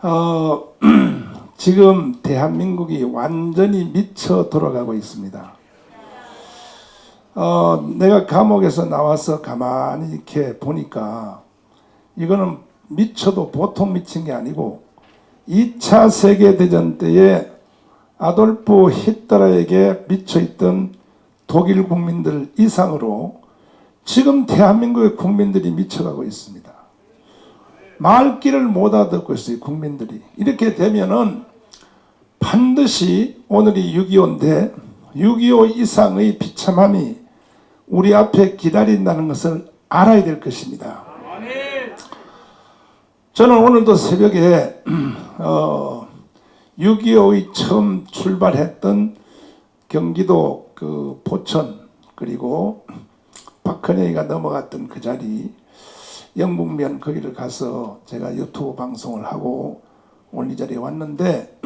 어, 지금 대한민국이 완전히 미쳐 돌아가고 있습니다. 내가 감옥에서 나와서 가만히 이렇게 보니까 이거는 미쳐도 보통 미친 게 아니고 2차 세계대전 때에 아돌프 히틀러에게 미쳐있던 독일 국민들 이상으로 지금 대한민국의 국민들이 미쳐가고 있습니다. 말귀를 못 알아듣고 있어요, 국민들이. 이렇게 되면은 반드시 오늘이 6.25인데 6.25 이상의 비참함이 우리 앞에 기다린다는 것을 알아야 될 것입니다. 저는 오늘도 새벽에 6.25의 처음 출발했던 경기도 그 포천 그리고 박헌영이가 넘어갔던 그 자리 영북면 거기를 가서 제가 유튜브 방송을 하고 오늘 이 자리에 왔는데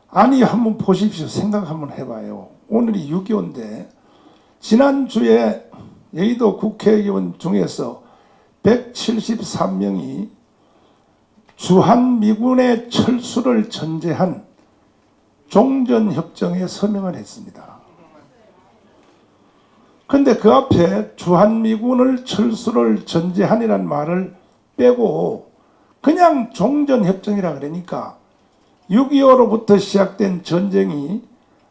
아니 한번 보십시오. 생각 한번 해봐요. 오늘이 6.25인데 지난주에 여의도 국회의원 중에서 173명이 주한미군의 철수를 전제한 종전협정에 서명을 했습니다. 그런데 그 앞에 주한미군을 철수를 전제한이라는 말을 빼고 그냥 종전협정이라 그러니까 6.25로부터 시작된 전쟁이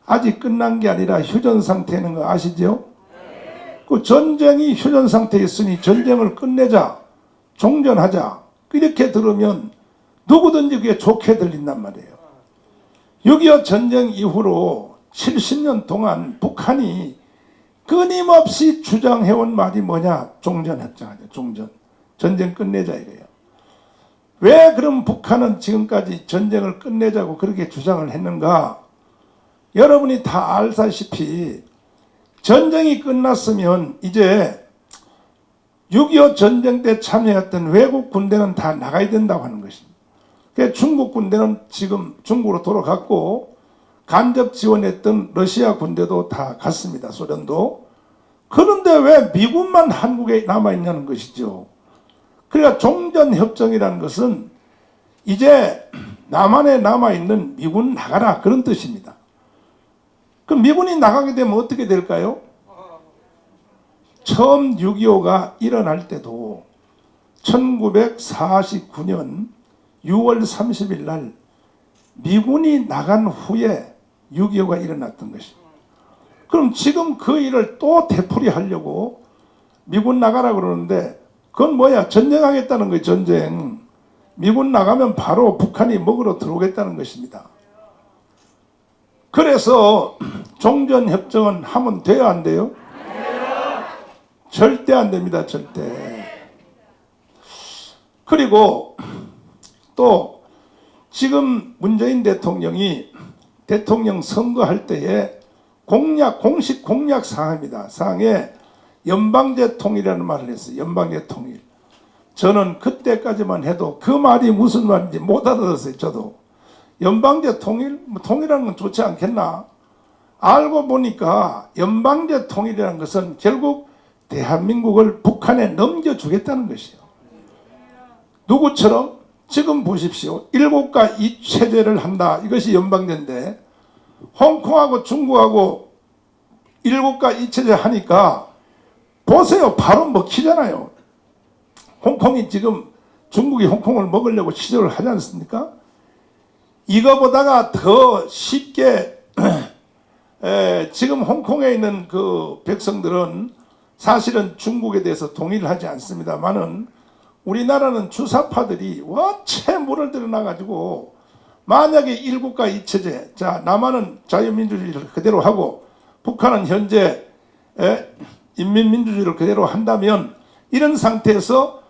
아직 끝난 게 아니라 휴전상태는 거 아시죠? 그 전쟁이 휴전상태에 있으니 전쟁을 끝내자, 종전하자 이렇게 들으면 누구든지 그게 좋게 들린단 말이에요. 6.25 전쟁 이후로 70년 동안 북한이 끊임없이 주장해온 말이 뭐냐? 종전협정하자. 종전. 전쟁 끝내자 이거예요. 왜 그럼 북한은 지금까지 전쟁을 끝내자고 그렇게 주장을 했는가? 여러분이 다 알다시피 전쟁이 끝났으면 이제 6.25 전쟁 때 참여했던 외국 군대는 다 나가야 된다고 하는 것입니다. 그래서 중국 군대는 지금 중국으로 돌아갔고 간접 지원했던 러시아 군대도 다 갔습니다. 소련도. 그런데 왜 미군만 한국에 남아있냐는 것이죠. 그러니까 종전협정이라는 것은 이제 남한에 남아있는 미군 나가라 그런 뜻입니다. 그럼 미군이 나가게 되면 어떻게 될까요? 처음 6.25가 일어날 때도 1949년 6월 30일 날 미군이 나간 후에 6.25가 일어났던 것입니다. 그럼 지금 그 일을 또 되풀이하려고 미군 나가라 그러는데 그건 뭐야? 전쟁하겠다는 거예요. 전쟁. 미군 나가면 바로 북한이 먹으러 들어오겠다는 것입니다. 그래서 종전협정은 하면 돼요? 안 돼요? 절대 안 됩니다. 절대. 그리고 또 지금 문재인 대통령이 대통령 선거할 때에 공식 공약 사항입니다. 사항에 연방제 통일이라는 말을 했어요. 연방제 통일. 저는 그때까지만 해도 그 말이 무슨 말인지 못 알아들었어요. 저도. 연방제 통일? 뭐 통일하는 건 좋지 않겠나? 알고 보니까 연방제 통일이라는 것은 결국 대한민국을 북한에 넘겨주겠다는 것이에요. 누구처럼? 지금 보십시오. 7가 2체제를 한다. 이것이 연방제인데 홍콩하고 중국하고 7가 2체제 하니까 보세요. 바로 먹히잖아요. 홍콩이 지금 중국이 홍콩을 먹으려고 시도를 하지 않습니까? 이거보다가 더 쉽게 지금 홍콩에 있는 그 백성들은 사실은 중국에 대해서 동의를 하지 않습니다만은 우리나라는 주사파들이 원체 물을 들여놔가지고 만약에 1국가 2체제, 자 남한은 자유민주주의를 그대로 하고 북한은 현재 인민민주주의를 그대로 한다면 이런 상태에서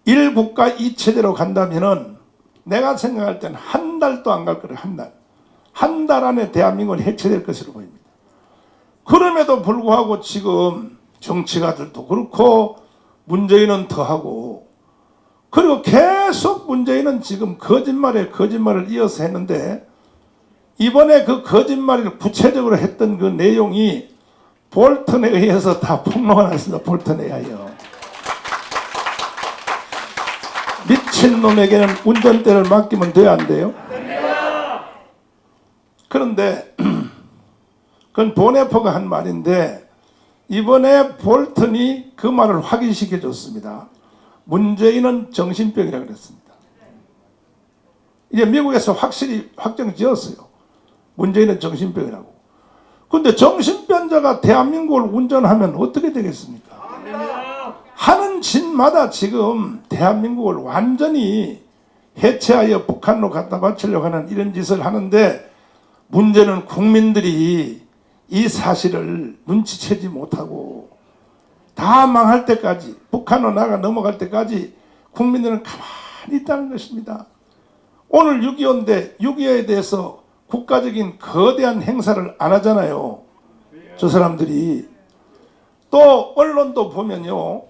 1국가 2체제로 간다면은 내가 생각할 때는 한 달도 안 갈 거예요. 한 달. 한 달 안에 대한민국은 해체될 것으로 보입니다. 그럼에도 불구하고 지금 정치가들도 그렇고 문재인은 더하고 그리고 계속 문재인은 지금 거짓말에 거짓말을 이어서 했는데 이번에 그 거짓말을 구체적으로 했던 그 내용이 볼턴에 의해서 다 폭로가 났습니다. 볼턴에 의하여. 미친놈에게는 운전대를 맡기면 돼야 안 돼요? 그런데 그건 보네퍼가 한 말인데 이번에 볼턴이 그 말을 확인시켜 줬습니다. 문재인은 정신병이라 그랬습니다. 이제 미국에서 확실히 확정 지었어요. 문재인은 정신병이라고. 근데 정신병자가 대한민국을 운전하면 어떻게 되겠습니까? 하는 짓마다 지금 대한민국을 완전히 해체하여 북한으로 갖다 바치려고 하는 이런 짓을 하는데 문제는 국민들이 이 사실을 눈치채지 못하고 다 망할 때까지 북한으로 나가 넘어갈 때까지 국민들은 가만히 있다는 것입니다. 오늘 6.25인데 6.25에 대해서 국가적인 거대한 행사를 안 하잖아요. 저 사람들이. 또 언론도 보면요.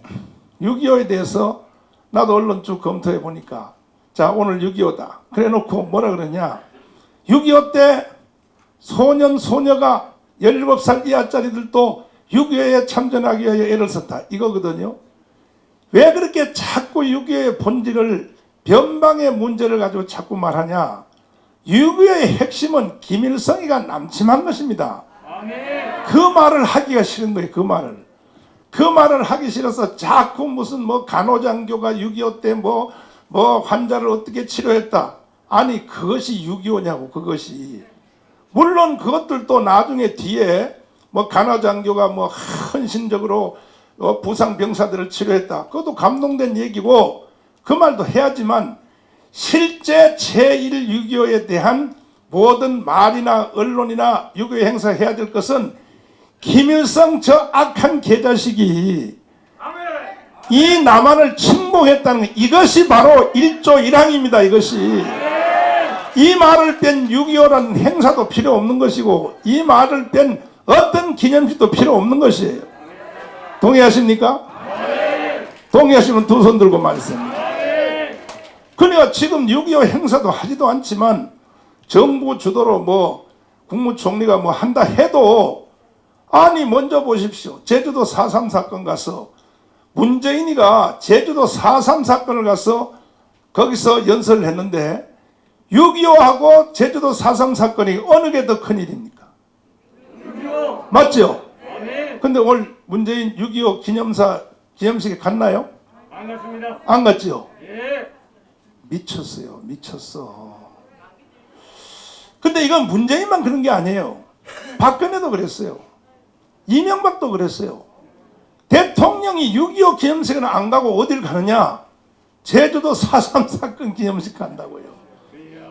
6.25에 대해서 나도 언론 쭉 검토해 보니까 자 오늘 6.25다. 그래 놓고 뭐라 그러냐. 6.25 때 소년 소녀가 17살 이하짜리들도 6.25에 참전하기 위하여 애를 썼다. 이거거든요. 왜 그렇게 자꾸 6.25의 본질을 변방의 문제를 가지고 자꾸 말하냐. 6.25의 핵심은 김일성이가 남침한 것입니다. 그 말을 하기가 싫은 거예요. 그 말을 하기 싫어서 자꾸 무슨 뭐 간호장교가 6.25 때 뭐 환자를 어떻게 치료했다. 아니 그것이 6.25냐고 그것이. 물론 그것들도 나중에 뒤에 뭐 간호장교가 뭐 헌신적으로 부상 병사들을 치료했다. 그것도 감동된 얘기고 그 말도 해야지만 실제 제1 6.25에 대한 모든 말이나 언론이나 6.25 행사해야 될 것은 김일성 저 악한 개자식이 이 남한을 침공했다는 것, 이것이 바로 1조 1항입니다. 이것이. 이 말을 뺀 6.25라는 행사도 필요 없는 것이고 이 말을 뺀 어떤 기념식도 필요 없는 것이에요. 동의하십니까? 동의하시면 두 손 들고 말씀합니다. 그러니까 지금 6.25 행사도 하지도 않지만 정부 주도로 뭐 국무총리가 뭐 한다 해도 아니 먼저 보십시오. 제주도 4.3 사건 가서 문재인이가 제주도 4.3 사건을 가서 거기서 연설을 했는데 6.25하고 제주도 4.3 사건이 어느 게 더 큰일입니까? 6.25. 맞죠? 근데 오늘 문재인 6.25 기념식에 갔나요? 안 갔습니다. 안 갔죠? 예. 미쳤어요. 미쳤어. 근데 이건 문재인만 그런 게 아니에요. 박근혜도 그랬어요. 이명박도 그랬어요. 대통령이 6.25 기념식은 안 가고 어딜 가느냐? 제주도 4.3 사건 기념식 간다고요.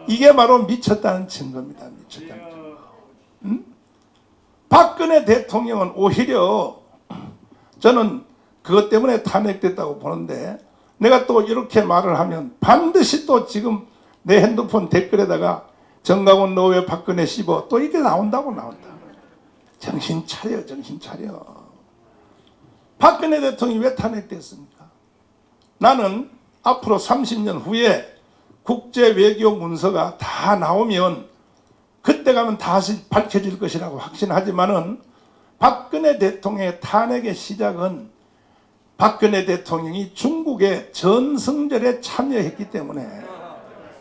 이게 바로 미쳤다는 증거입니다. 미쳤다는 증거. 응? 박근혜 대통령은 오히려 저는 그것 때문에 탄핵됐다고 보는데 내가 또 이렇게 말을 하면 반드시 또 지금 내 핸드폰 댓글에다가 정강훈 너 왜 박근혜 씹어 또 이게 나온다. 정신 차려 정신 차려. 박근혜 대통령이 왜 탄핵됐습니까? 나는 앞으로 30년 후에 국제 외교 문서가 다 나오면 그때 가면 다시 밝혀질 것이라고 확신하지만은 박근혜 대통령의 탄핵의 시작은 박근혜 대통령이 중국의 전승절에 참여했기 때문에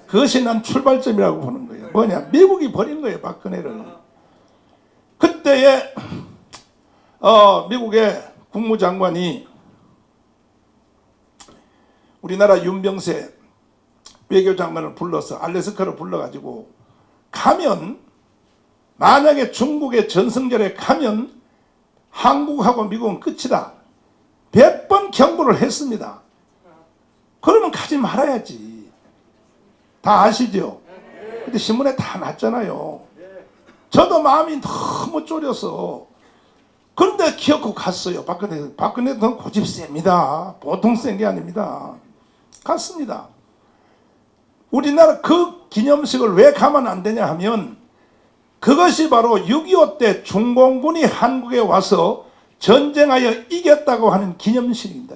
그것이 난 출발점이라고 보는 거예요. 뭐냐? 미국이 버린 거예요, 박근혜를. 그때에 미국의 국무장관이 우리나라 윤병세 외교장관을 불러서 알래스카를 불러가지고 가면 만약에 중국의 전승절에 가면 한국하고 미국은 끝이다. 100번 경고를 했습니다. 그러면 가지 말아야지. 다 아시죠? 근데 신문에 다 났잖아요. 저도 마음이 너무 졸여서 그런데 기어코 갔어요. 박근혜는 고집 셉니다. 보통 센 게 아닙니다. 갔습니다. 우리나라 그 기념식을 왜 가면 안 되냐 하면 그것이 바로 6.25 때 중공군이 한국에 와서 전쟁하여 이겼다고 하는 기념식입니다.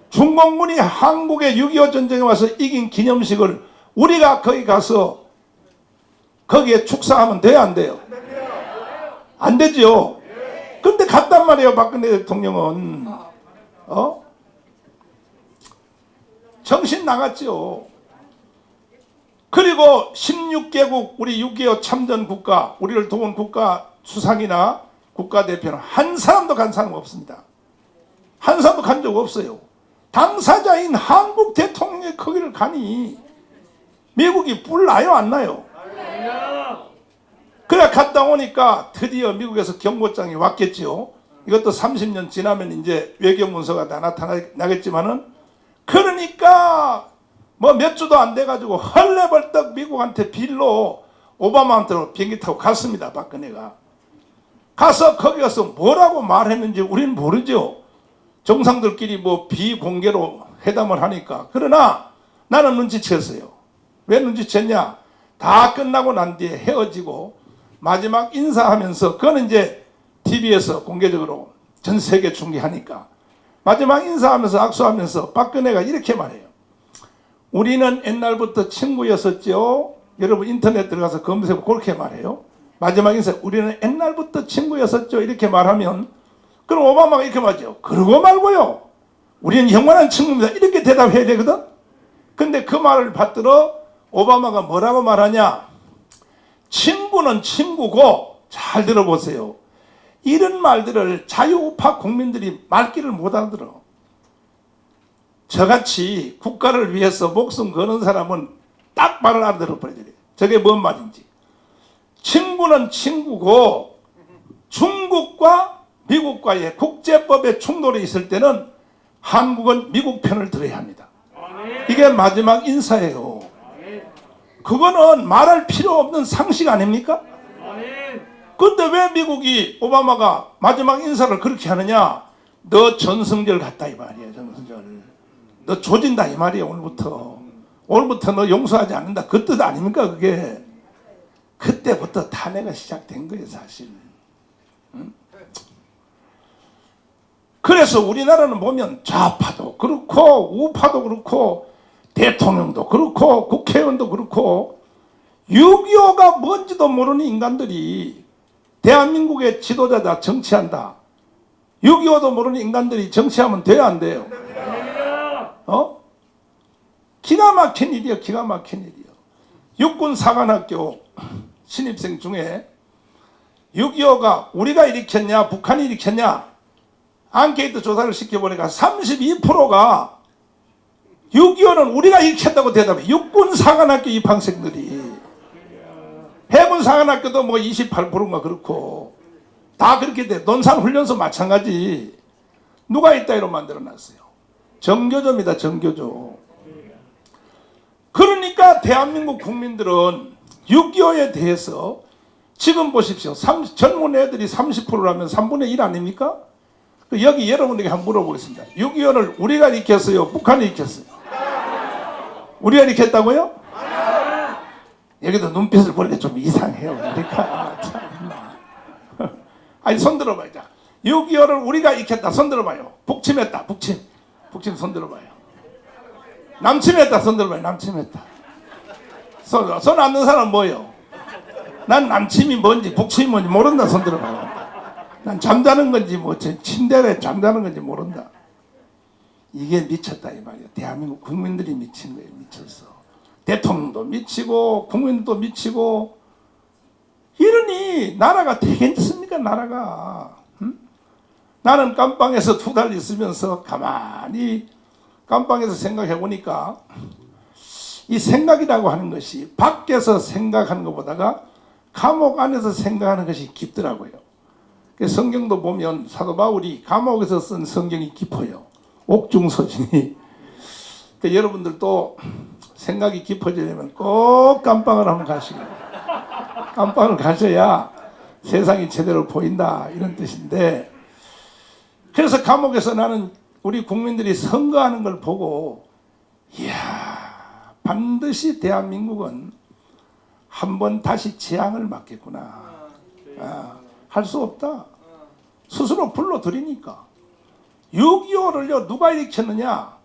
중공군이 한국의 6.25 전쟁에 와서 이긴 기념식을 우리가 거기 가서 거기에 축사하면 돼요, 안 돼요? 안 되죠. 근데 갔단 말이에요, 박근혜 대통령은. 정신 나갔죠. 그리고 16개국 우리 6.25 참전 국가, 우리를 도운 국가 수상이나 국가대표는 한 사람도 간 사람 없습니다. 한 사람도 간 적 없어요. 당사자인 한국 대통령이 거기를 가니 미국이 뿔나요 안 나요? 그래 갔다 오니까 드디어 미국에서 경고장이 왔겠지요. 이것도 30년 지나면 이제 외교문서가 다 나타나겠지만은, 그러니까 뭐 몇 주도 안 돼가지고 헐레벌떡 미국한테 빌로 오바마한테로 비행기 타고 갔습니다. 박근혜가 가서 거기 가서 뭐라고 말했는지 우리는 모르죠. 정상들끼리 뭐 비공개로 회담을 하니까. 그러나 나는 눈치챘어요. 왜 눈치챘냐? 다 끝나고 난 뒤에 헤어지고 마지막 인사하면서, 그거는 이제 TV에서 공개적으로 전 세계 중계하니까, 마지막 인사하면서 악수하면서 박근혜가 이렇게 말해요. 우리는 옛날부터 친구였었죠. 여러분 인터넷 들어가서 검색해 그렇게 말해요. 마지막 인사, 우리는 옛날부터 친구였었죠. 이렇게 말하면, 그럼 오바마가 이렇게 말하죠. 그러고 말고요, 우리는 영원한 친구입니다. 이렇게 대답해야 되거든. 근데 그 말을 받들어 오바마가 뭐라고 말하냐? 친구는 친구고, 잘 들어보세요. 이런 말들을 자유우파 국민들이 말귀를 못 알아들어. 저같이 국가를 위해서 목숨 거는 사람은 딱 말을 알아들어 버려야 돼. 저게 뭔 말인지. 친구는 친구고, 중국과 미국과의 국제법의 충돌이 있을 때는 한국은 미국 편을 들어야 합니다. 이게 마지막 인사예요. 그거는 말할 필요 없는 상식 아닙니까? 근데 왜 미국이, 오바마가 마지막 인사를 그렇게 하느냐? 너 전승절 같다 이 말이야. 전승절 너 조진다 이 말이야. 오늘부터 너 용서하지 않는다 그 뜻 아닙니까? 그게 그때부터 탄핵가 시작된 거예요 사실. 응? 그래서 우리나라는 보면 좌파도 그렇고 우파도 그렇고 대통령도 그렇고 국회의원도 그렇고 6.25가 뭔지도 모르는 인간들이 대한민국의 지도자다 정치한다. 6.25도 모르는 인간들이 정치하면 돼요 안 돼요? 기가 막힌 일이요. 기가 막힌 일이요. 육군사관학교 신입생 중에 6.25가 우리가 일으켰냐 북한이 일으켰냐 앙케이트 조사를 시켜보니까 32%가 6.25는 우리가 일으켰다고 대답해. 육군사관학교 입학생들이. 해군사관학교도 뭐 28%인가 그렇고 다 그렇게 돼. 논산훈련소 마찬가지. 누가 이따위로 만들어놨어요? 정교조입니다. 정교조. 그러니까 대한민국 국민들은 6.25에 대해서 지금 보십시오. 젊은 애들이 30%라면 3분의 1 아닙니까? 여기 여러분에게 한번 물어보겠습니다. 6.25를 우리가 일으켰어요? 북한이 일으켰어요? 우리가 일으켰다고요? 여기도 눈빛을 보니까 좀 이상해요. 그러니까 아니 손 들어봐요. 6.25를 우리가 일으켰다. 손 들어봐요. 북침했다. 북침 손 들어봐요. 남침했다. 손 들어봐요. 남침했다. 손 안 든 사람 뭐예요? 난 남침이 뭔지 북침이 뭔지 모른다. 손 들어봐요. 난 잠자는 건지 뭐 침대에 잠자는 건지 모른다. 이게 미쳤다 이 말이야. 대한민국 국민들이 미친 거예요. 미쳤어. 대통령도 미치고 국민도 미치고 이러니 나라가 되겠습니까? 나라가. 응? 나는 깜빵에서 2달 있으면서 가만히 깜빵에서 생각해 보니까 이 생각이라고 하는 것이 밖에서 생각하는 것보다가 감옥 안에서 생각하는 것이 깊더라고요. 성경도 보면 사도 바울이 감옥에서 쓴 성경이 깊어요. 옥중서신이. 여러분들도 생각이 깊어지려면 꼭 깜빵을 한번 가시고, 깜빵을 가셔야 세상이 제대로 보인다 이런 뜻인데, 그래서 감옥에서 나는 우리 국민들이 선거하는 걸 보고 이야, 반드시 대한민국은 한번 다시 재앙을 맞겠구나. 할 수 없다. 스스로 불러들이니까. 6.25를요 누가 일으켰느냐?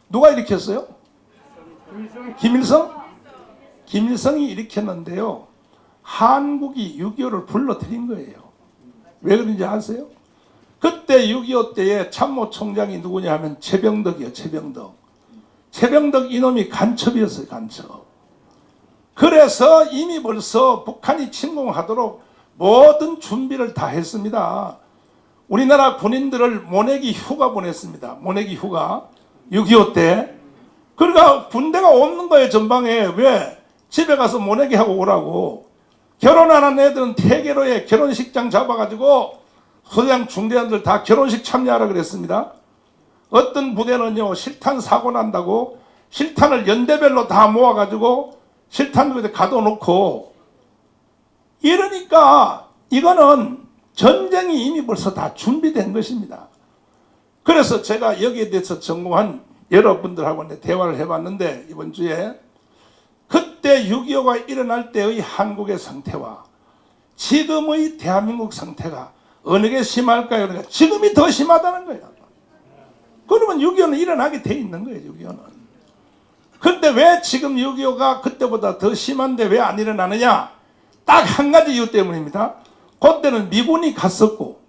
누가 일으켰어요? 김일성? 김일성이 일으켰는데요, 한국이 6.25를 불러들인 거예요. 왜 그런지 아세요? 그때 6.25 때에 참모총장이 누구냐 하면 최병덕이요. 최병덕 이놈이 간첩이었어요. 간첩. 그래서 이미 벌써 북한이 침공하도록 모든 준비를 다 했습니다. 우리나라 군인들을 모내기 휴가 보냈습니다. 모내기 휴가. 6.25 때. 그러니까 군대가 없는 거예요. 전방에. 왜? 집에 가서 모내기 하고 오라고. 결혼 안 한 애들은 태계로에 결혼식장 잡아가지고 소장 중대원들 다 결혼식 참여하라 그랬습니다. 어떤 부대는요, 실탄 사고 난다고 실탄을 연대별로 다 모아가지고 실탄 가둬놓고, 이러니까 이거는 전쟁이 이미 벌써 다 준비된 것입니다. 그래서 제가 여기에 대해서 전공한 여러분들하고 대화를 해봤는데, 이번 주에 그때 6.25가 일어날 때의 한국의 상태와 지금의 대한민국 상태가 어느 게 심할까요? 그러니까 지금이 더 심하다는 거예요. 그러면 6.25는 일어나게 돼 있는 거예요. 6.25는. 근데 왜 지금 6.25가 그때보다 더 심한데 왜 안 일어나느냐? 딱 한 가지 이유 때문입니다. 그때는 미군이 갔었고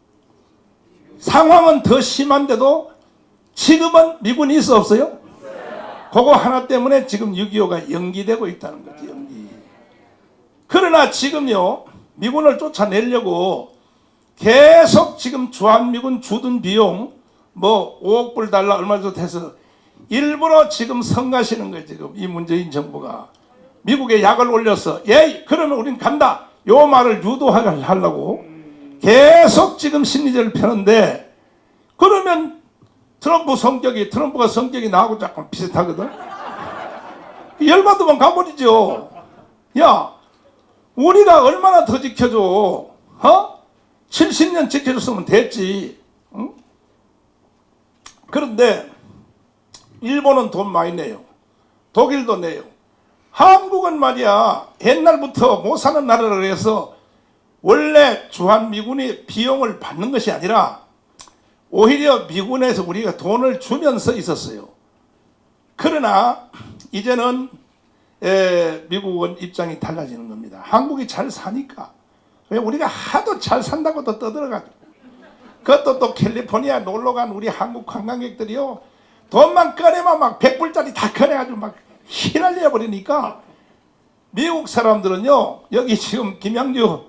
상황은 더 심한데도 지금은 미군이 있어 없어요? 그거 하나 때문에 지금 6.25가 연기되고 있다는 거죠. 연기. 그러나 지금요, 미군을 쫓아내려고 계속 지금 주한미군 주둔 비용 뭐 5억 불 달라 얼마 정도 해서 일부러 지금 성가시는 거예요. 지금 이 문재인 정부가 미국에 약을 올려서 그러면 우린 간다 요 말을 유도하려고 계속 지금 심리전을 펴는데, 그러면 트럼프가 성격이 나하고 조금 비슷하거든. 열받으면 가버리죠. 야, 우리가 얼마나 더 지켜줘? 70년 지켜줬으면 됐지. 응? 그런데 일본은 돈 많이 내요. 독일도 내요. 한국은 말이야, 옛날부터 못 사는 나라라 해서 원래 주한미군이 비용을 받는 것이 아니라 오히려 미군에서 우리가 돈을 주면서 있었어요. 그러나 이제는 미국은 입장이 달라지는 겁니다. 한국이 잘 사니까. 왜 우리가 하도 잘 산다고 또 떠들어가지고. 그것도 또 캘리포니아 놀러간 우리 한국 관광객들이요, 돈만 꺼내면 막 100불짜리 다 꺼내가지고 막 휘날려 버리니까 미국 사람들은요, 여기 지금 김양주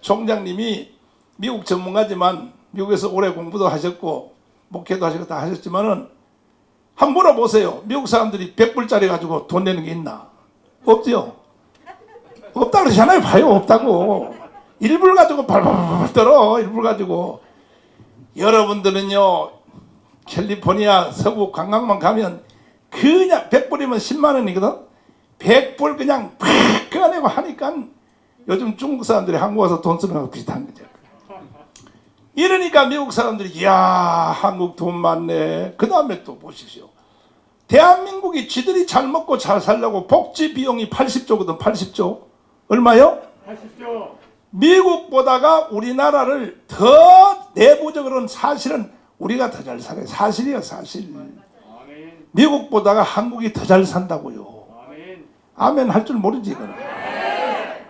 총장님이 미국 전문가지만 미국에서 오래 공부도 하셨고 목회도 하시고 다 하셨지만은 한번 물어보세요. 미국 사람들이 100불짜리 가지고 돈 내는 게 있나? 없죠. 없다 그러잖아요. 봐요. 없다고. 1불 가지고 발발발 떨어. 1불 가지고. 여러분들은요, 캘리포니아 서부 관광만 가면 그냥 100불이면 10만 원이거든. 100불 그냥 팍 꺼내고 하니까 요즘 중국 사람들이 한국 와서 돈 쓰는 거하고 비슷한 거죠. 이러니까 미국 사람들이 이야, 한국 돈 많네. 그 다음에 또 보십시오. 대한민국이 지들이 잘 먹고 잘 살려고 복지 비용이 80조거든. 80조. 얼마요? 80조. 미국보다가 우리나라를 더 내부적으로는 사실은 우리가 더 잘 살아요. 사실이에요. 사실. 아멘. 미국보다가 한국이 더 잘 산다고요. 아멘. 아멘 할 줄 모르지 이거는.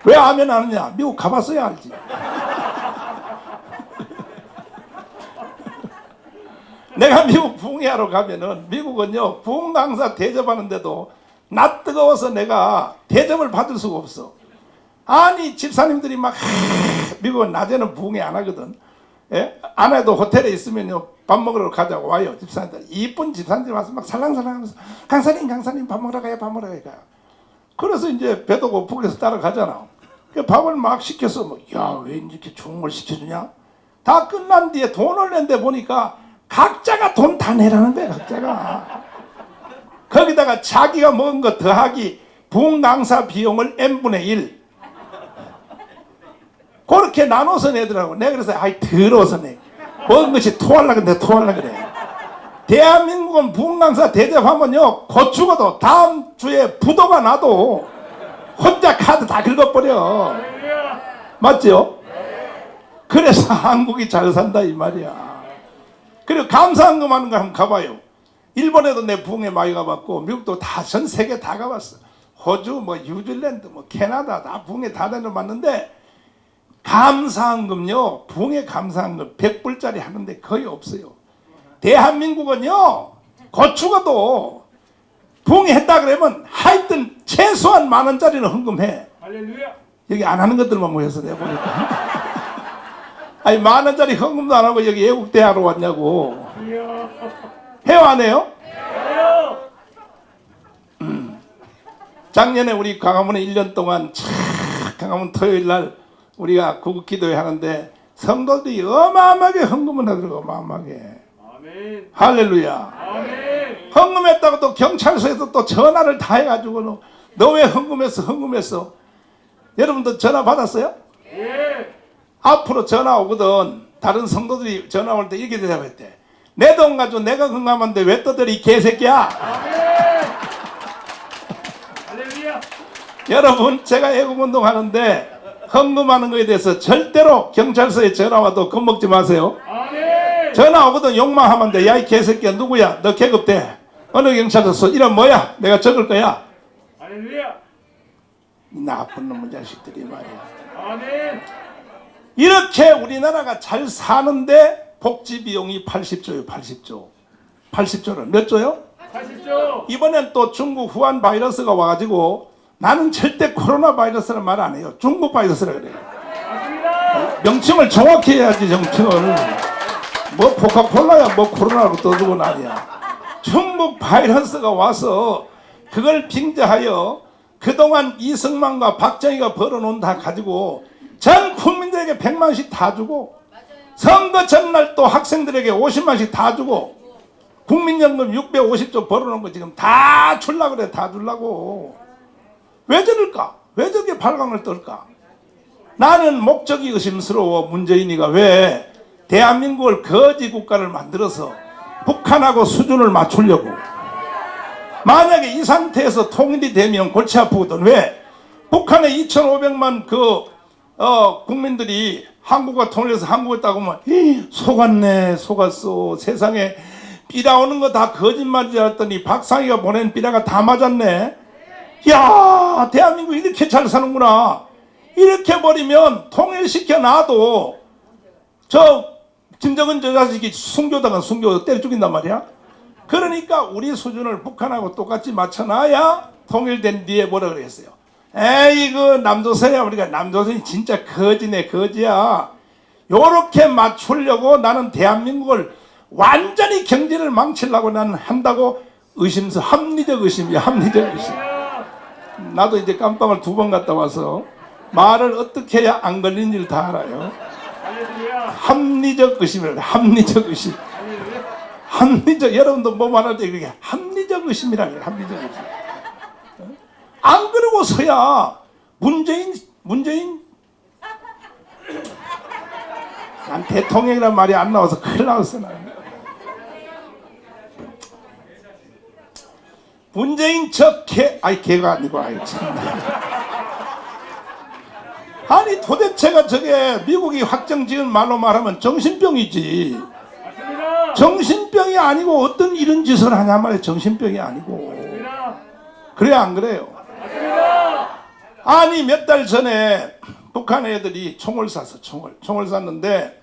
왜 아멘 안 하느냐? 미국 가봤어야 알지. 내가 미국 부흥회하러 가면은 미국은요, 부흥 강사 대접하는데도 나 뜨거워서 내가 대접을 받을 수가 없어. 아니 집사님들이 막 미국은 낮에는 부흥회 안 하거든. 예? 안 해도 호텔에 있으면요, 밥 먹으러 가자고 와요. 집사님들 이쁜 집사님들이 와서 막 살랑살랑하면서 강사님 밥 먹으러 가요. 밥 먹으러 가요. 그래서 이제 배도 고프고 해서 따라가잖아. 그 밥을 막 시켜서 뭐, 야, 왜 이렇게 좋은 걸 시켜주냐? 다 끝난 뒤에 돈을 낸데 보니까 각자가 돈 다 내라는 거야. 각자가. 거기다가 자기가 먹은 거 더하기 부흥 강사 비용을 n분의 1 그렇게 나눠서 내더라고. 내가 그래서 아이 더러워서 내. 먹은 것이 토하려고 내가 토하려고 그래. 대한민국은 부흥 강사 대접하면요, 곧 죽어도 다음 주에 부도가 나도 혼자 카드 다 긁어버려. 맞죠? 그래서 한국이 잘 산다 이 말이야. 그리고 감사한금 하는 거 한번 가봐요. 일본에도 내 부흥회 많이 가봤고 미국도 다 전 세계 다 가봤어. 호주 뭐 뉴질랜드 뭐 캐나다 다 부흥회 다 다녀봤는데 감사한금요, 부흥회 감사한금 100불짜리 하는데 거의 없어요. 대한민국은요, 곧 죽어도 부응했다 그러면 하여튼 최소한 10,000원짜리는 헌금해. 할렐루야. 여기 안 하는 것들만 모여서 내가 보니까. 아니 10,000원짜리 헌금도 안 하고 여기 애국대하러 왔냐고. 이야. 해요 안 해요? 해요. 작년에 우리 광화문에 1년 동안 광화문 토요일 날 우리가 구국기도회 하는데 성도들이 어마어마하게 헌금을 하더라고. 어마어마하게. 아멘. 할렐루야. 아멘. 헌금했다고 또 경찰서에서 또 전화를 다 해가지고 너 왜 헌금했어? 여러분도 전화 받았어요? 예. 앞으로 전화 오거든. 다른 성도들이 전화 올 때 이렇게 대답했대. 내 돈 가지고 내가 건강한데 왜 떠들이 개새끼야. 아멘. 할렐루야. 여러분 제가 애국운동 하는데 헌금하는 거에 대해서 절대로 경찰서에 전화 와도 겁먹지 마세요. 아멘. 전화 오거든. 욕만 하면 돼. 야 이 개새끼야 누구야? 너 계급대. 어느 경찰서? 이름 뭐야? 내가 적을 거야. 할렐루야. 이 나쁜 놈의 자식들이 말이야. 아멘. 이렇게 우리나라가 잘 사는데 복지 비용이 80조예요. 80조. 80조를 몇 조요? 80조. 이번엔 또 중국 후한 바이러스가 와가지고 나는 절대 코로나 바이러스를 말 안 해요. 중국 바이러스라 그래요. 맞습니다. 명칭을 정확히 해야지. 정칭을 뭐 코카콜라야 뭐 코로나로 떠들고 난리야. 중국 바이러스가 와서 그걸 빙자하여 그동안 이승만과 박정희가 벌어놓은 다 가지고 전 국민들에게 100만씩 다 주고 선거 전날 또 학생들에게 50만씩 다 주고 국민연금 650조 벌어놓은 거 지금 다 주려고 그래. 다 주려고. 왜 저럴까? 왜 저렇게 발광을 떨까? 나는 목적이 의심스러워. 문재인이가 왜 대한민국을 거지 국가를 만들어서 북한하고 수준을 맞추려고. 만약에 이 상태에서 통일이 되면 골치 아프거든. 왜? 북한에 2,500만 국민들이 한국과 통일해서 한국을 따고 하면 속았네 속았어. 세상에 삐라 오는 거 다 거짓말이지 알았더니 박상희가 보낸 삐라가 다 맞았네. 야 대한민국 이렇게 잘 사는구나. 이렇게 버리면 통일시켜 놔도 저 김정은 저 자식이 순교다가 순교 때려 죽인단 말이야. 그러니까 우리 수준을 북한하고 똑같이 맞춰놔야 통일된 뒤에 뭐라 그랬어요. 에이 그 남조선이야. 우리가 남조선이 진짜 거지네 거지야. 요렇게 맞추려고 나는 대한민국을 완전히 경제를 망치려고 나는 한다고 합리적 의심이야. 합리적 의심. 나도 이제 깜빵을 2번 갔다 와서 말을 어떻게 해야 안 걸리는지를 다 알아요. 할렐루야. 합리적 의심이라고. 합리적 의심. 할렐루야. 합리적. 여러분도 뭐 말할 때 그렇게 합리적 의심이라고 해요. 합리적 의심. 안 그러고서야 문재인 난 대통령이란 말이 안 나와서 큰일 나왔어. 나는. 문재인 개가 아니고 참. 아니 도대체가 저게 미국이 확정 지은 말로 말하면 정신병이지. 맞습니다. 정신병이 아니고 어떤 이런 짓을 하냐 말이야. 정신병이 아니고. 맞습니다. 그래야 안 그래요? 맞습니다. 아니 몇 달 전에 북한 애들이 총을 쐈어. 총을 쐈는데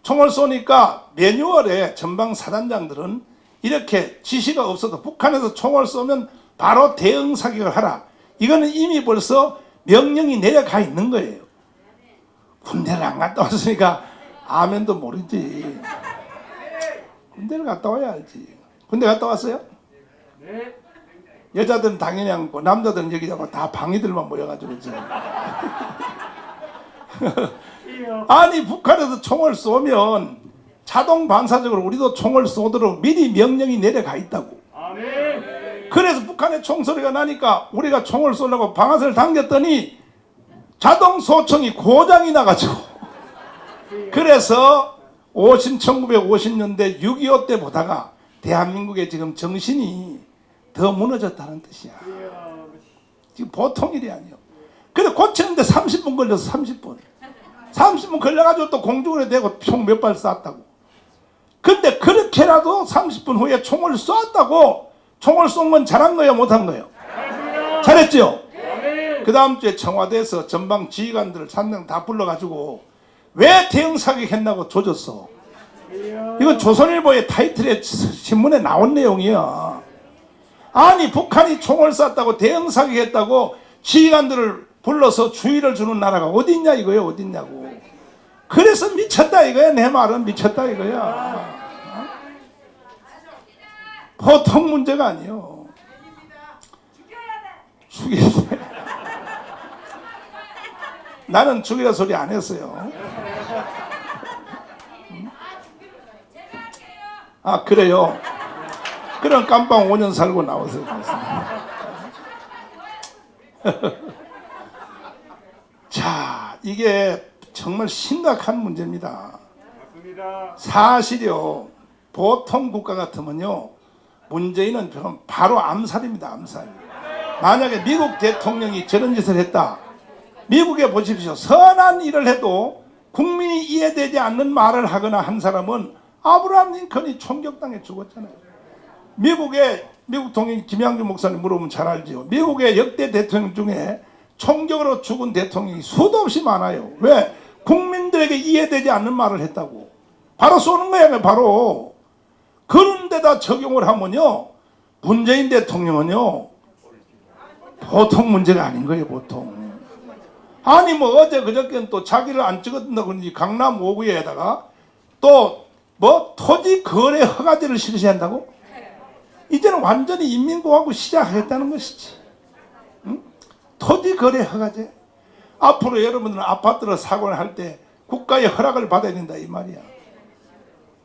총을 쏘니까 매뉴얼에 전방 사단장들은 이렇게 지시가 없어도 북한에서 총을 쏘면 바로 대응 사격을 하라. 이거는 이미 벌써 명령이 내려가 있는 거예요. 군대를 안 갔다 왔으니까 아멘도 모르지. 군대를 갔다 와야 알지. 군대 갔다 왔어요? 네. 여자들은 당연히 않고 남자들은 여기다가 다 방이들만 모여가지고 지금. 이야. 아니 북한에서 총을 쏘면 자동 반사적으로 우리도 총을 쏘도록 미리 명령이 내려가 있다고. 아멘. 그래서 북한의 총소리가 나니까 우리가 총을 쏘려고 방아쇠를 당겼더니 자동 소총이 고장이 나가지고. 그래서 1950년대 6.25 때 보다가 대한민국의 지금 정신이 더 무너졌다는 뜻이야. 이야. 지금 보통 일이 아니에요. 근데 고치는데 30분 걸려서 30분 걸려가지고 또 공중에 대고 총 몇 발 쐈다고. 근데 그렇게라도 30분 후에 총을 쐈다고. 총을 쏜 건 잘한 거예요, 못한 거예요? 잘했습니다. 잘했죠? 아멘. 그 다음 주에 청와대에서 전방 지휘관들을 3명 다 불러가지고 왜 대응 사격했나고 조졌어. 이야. 이건 조선일보의 타이틀에 신문에 나온 내용이야. 아니 북한이 총을 쐈다고 대응 사격했다고 지휘관들을 불러서 주의를 주는 나라가 어디 있냐 이거예요. 어디 있냐고. 그래서 미쳤다 이거야. 내 말은 미쳤다 이거야. 보통 문제가 아니요. 죽여야 돼. 나는 죽이라 소리 안 했어요. 아 그래요. 그럼 깜빵 5년 살고 나와서 자 이게 정말 심각한 문제입니다. 사실이요. 보통 국가 같으면요 문재인은 바로 암살입니다. 암살. 만약에 미국 대통령이 저런 짓을 했다. 미국에 보십시오. 선한 일을 해도 국민이 이해되지 않는 말을 하거나 한 사람은 아브라함 링컨이 총격당해 죽었잖아요. 미국 통일 김양주 목사님 물어보면 잘 알지요. 미국의 역대 대통령 중에 총격으로 죽은 대통령이 수도 없이 많아요. 왜? 국민들에게 이해되지 않는 말을 했다고. 바로 쏘는 거야. 바로. 그런데다 적용을 하면요 문재인 대통령은요 보통 문제가 아닌 거예요. 보통. 아니 뭐 어제 그저께는 또 자기를 안 찍었다고 그런지 강남 5구에다가 또 뭐 토지 거래 허가제를 실시한다고? 이제는 완전히 인민공화국 시작하겠다는 것이지. 응? 토지 거래 허가제. 앞으로 여러분들은 아파트를 사고를 할 때 국가의 허락을 받아야 된다 이 말이야.